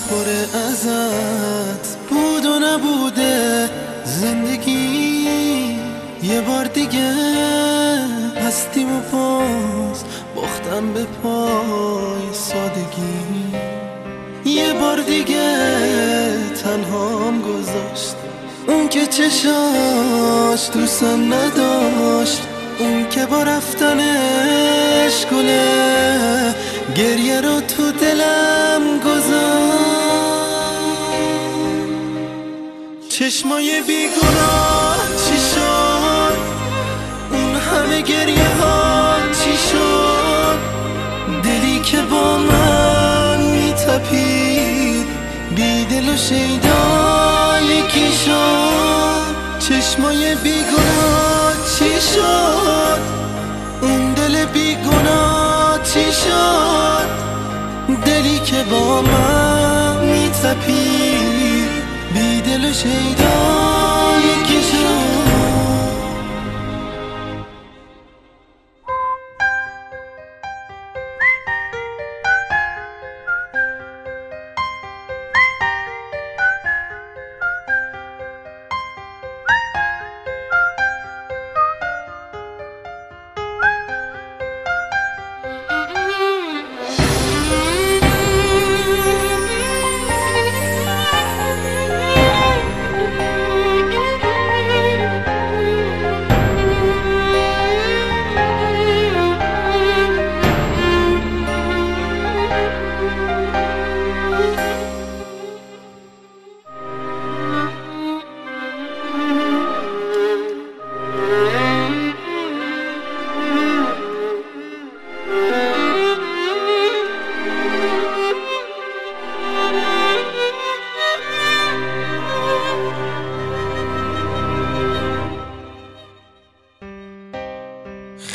پر ازت بود و نبوده زندگی. یه بار دیگه هستیم و پاس باختم به پای سادگی. یه بار دیگه تنهام گذاشت اون که چشاش دوستم نداشت، اون که با رفتنش گله گریه رو تو دلم گذاشت. چشمای بیگناه چی شد؟ اون همه گریه ها چی شد؟ دلی که با من میتپید بی دل و شیدا یکی شد. چشمای بیگناه چی شد؟ اون دل بیگناه چی شد؟ دلی که با من میتپید بی دل و شیدا یکی شد.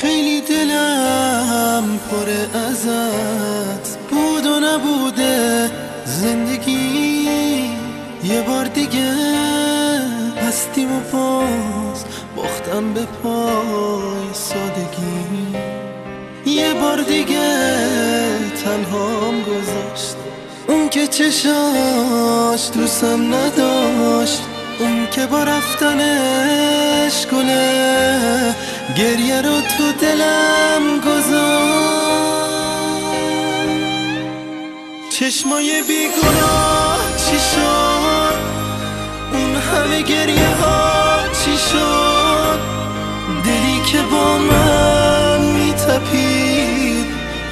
خیلی دلم پر ازت بود و نبوده زندگی. یه بار دیگه هستیم و پاس باختم به پای سادگی. یه بار دیگه تنهام گذاشت اون که چشاش دوستم نداشت، اون که با رفتنش گله گریه رو تو دلم گذاشت. چشمای بیگناه چی شد؟ اون همه گریه ها چی شد؟ دلی که با من میتپید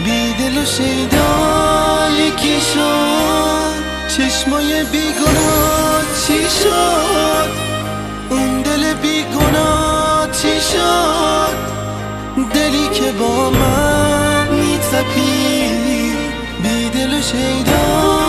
بی دل و شیدا یکی شد. چشمای بیگناه چی شد؟ اون دل بیگناه چی شد؟ دلی که با من میتپید بی دل و شیدا